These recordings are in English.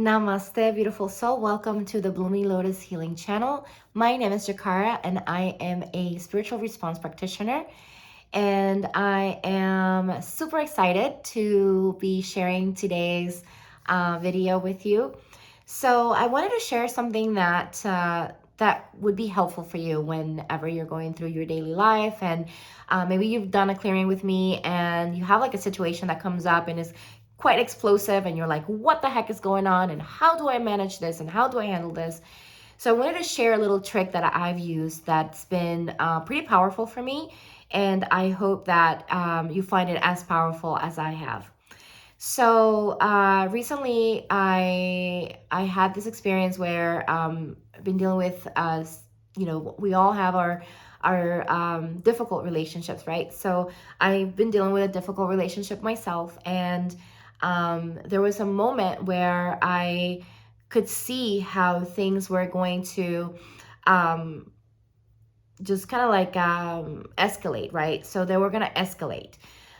Namaste, beautiful soul. Welcome to the Blooming Lotus Healing Channel. My name is Jakara, and I am a spiritual response practitioner. And I am super excited to be sharing today's video with you. So I wanted to share something that would be helpful for you whenever you're going through your daily life, and maybe you've done a clearing with me and you have like a situation that comes up and is quite explosive and you're like, what the heck is going on, and how do I manage this, and how do I handle this? So I wanted to share a little trick that I've used that's been pretty powerful for me, and I hope that you find it as powerful as I have. So recently I had this experience where I've been dealing with we all have our difficult relationships, right? So I've been dealing with a difficult relationship myself, and there was a moment where I could see how things were going to just kind of like escalate, right? So they were going to escalate.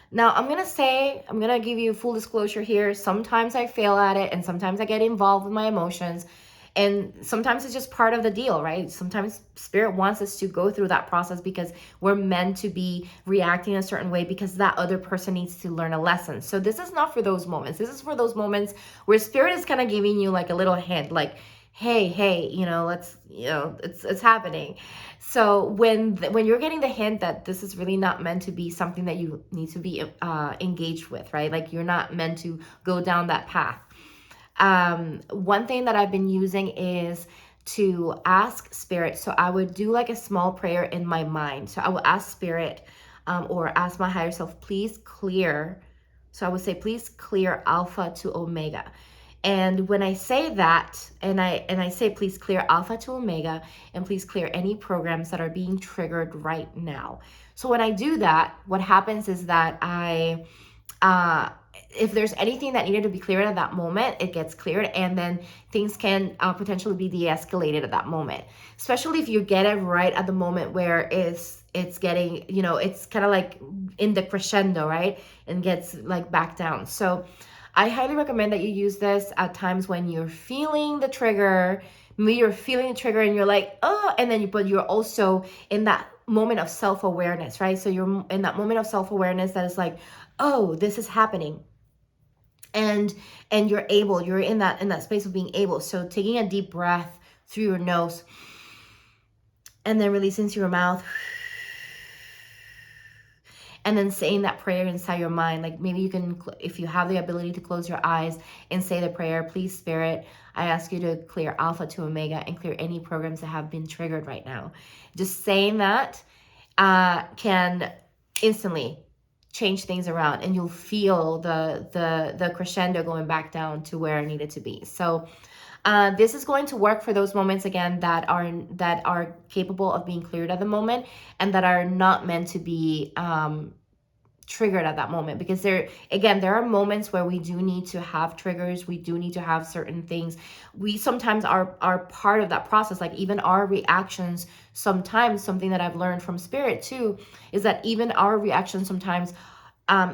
Now, I'm going to give you full disclosure here. Sometimes I fail at it, and sometimes I get involved with my emotions. And sometimes it's just part of the deal, right? Sometimes spirit wants us to go through that process because we're meant to be reacting a certain way because that other person needs to learn a lesson. So this is not for those moments. This is for those moments where spirit is kind of giving you like a little hint, like, hey, it's happening. So when you're getting the hint that this is really not meant to be something that you need to be engaged with, right? Like you're not meant to go down that path. One thing that I've been using is to ask spirit. So I would do like a small prayer in my mind. So I would ask spirit or ask my higher self, please clear. So I would say, please clear alpha to omega. And when I say that, and I say, please clear alpha to omega, and please clear any programs that are being triggered right now. So when I do that, what happens is that if there's anything that needed to be cleared at that moment, it gets cleared, and then things can potentially be de-escalated at that moment. Especially if you get it right at the moment where it's getting, it's kind of like in the crescendo, right? And gets like back down. So I highly recommend that you use this at times when you're feeling the trigger. Maybe you're feeling the trigger and you're like, oh, and then but you're also in that moment of self-awareness, right? So you're in that moment of self-awareness that is like, oh, this is happening. And you're in that space of being able. So taking a deep breath through your nose and then releasing through your mouth. And then saying that prayer inside your mind. Like maybe you can, if you have the ability to close your eyes and say the prayer, please spirit, I ask you to clear alpha to omega and clear any programs that have been triggered right now. Just saying that can instantly change things around, and you'll feel the crescendo going back down to where it needed to be. So this is going to work for those moments again that are capable of being cleared at the moment, and that are not meant to be triggered at that moment, because there are moments where we do need to have triggers. We do need to have certain things. We sometimes are part of that process. Like even our reactions sometimes, something that I've learned from spirit too, is that even our reactions sometimes,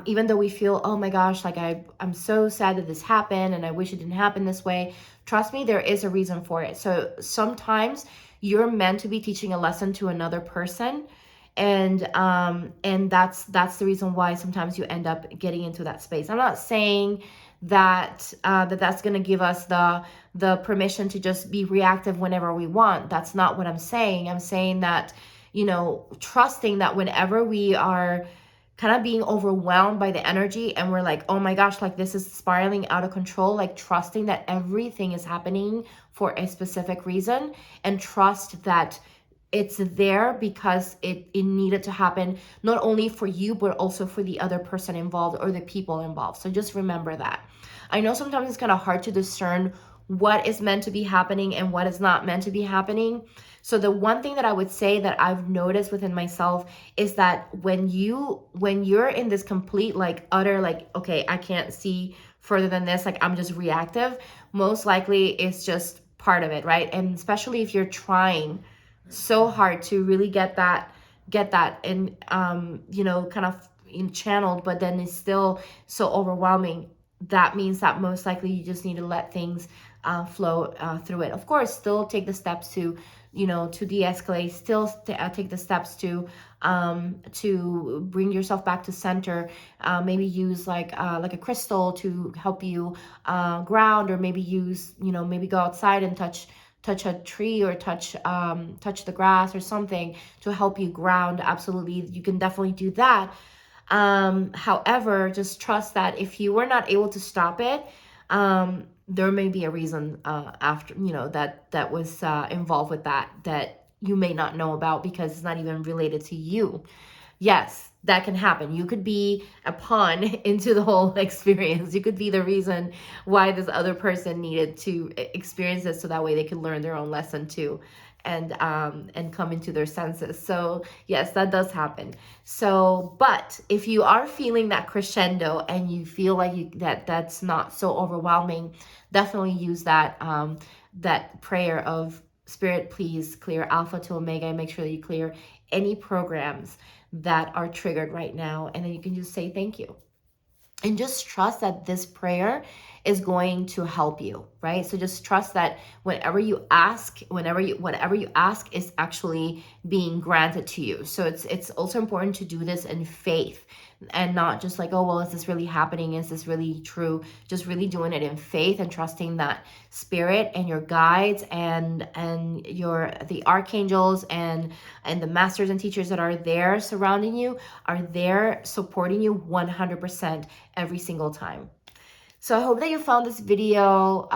even though we feel, oh my gosh, like I'm so sad that this happened and I wish it didn't happen this way, trust me, there is a reason for it. So sometimes you're meant to be teaching a lesson to another person, and that's the reason why sometimes you end up getting into that space. I'm not saying that that's going to give us the permission to just be reactive whenever we want. That's not what I'm saying. I'm saying that, trusting that whenever we are kind of being overwhelmed by the energy and we're like, oh my gosh, like this is spiraling out of control, like trusting that everything is happening for a specific reason, and trust that it's there because it needed to happen, not only for you, but also for the other person involved or the people involved. So just remember that. I know sometimes it's kind of hard to discern what is meant to be happening and what is not meant to be happening. So the one thing that I would say that I've noticed within myself is that when you're in this complete, like utter, like, okay, I can't see further than this, like I'm just reactive, most likely it's just part of it, right? And especially if you're trying so hard to really get that and kind of channeled, but then it's still so overwhelming. that means that most likely you just need to let things flow through it. Of course, still take the steps to, to de-escalate. Still take the steps to bring yourself back to center. Maybe use like a crystal to help you ground, or maybe use, maybe go outside and touch a tree, or touch the grass or something to help you ground. Absolutely, you can definitely do that. However, just trust that if you were not able to stop it, there may be a reason after, that was involved with that you may not know about, because it's not even related to you. Yes, that can happen. You could be a pawn into the whole experience. You could be the reason why this other person needed to experience this, so that way they could learn their own lesson too, and come into their senses. So yes, that does happen. So, but if you are feeling that crescendo and you feel like that's not so overwhelming, definitely use that prayer of, Spirit, please clear Alpha to Omega, and make sure that you clear any programs that are triggered right now. And then you can just say thank you. And just trust that this prayer is going to help you, right? So just trust that whatever you ask is actually being granted to you. So it's also important to do this in faith, and not just like, oh, well, is this really happening? Is this really true? Just really doing it in faith and trusting that spirit and your guides and the archangels and the masters and teachers that are there surrounding you are there supporting you 100% every single time. So I hope that you found this video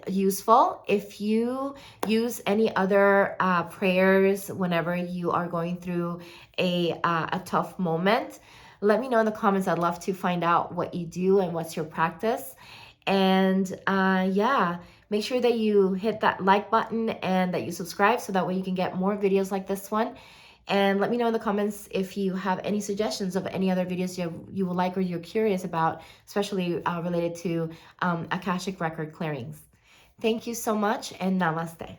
useful. If you use any other prayers whenever you are going through a tough moment, let me know in the comments. I'd love to find out what you do and what's your practice. And yeah, make sure that you hit that like button and that you subscribe, so that way you can get more videos like this one. And let me know in the comments if you have any suggestions of any other videos you would like, or you're curious about, especially related to Akashic record clearings. Thank you so much, and namaste.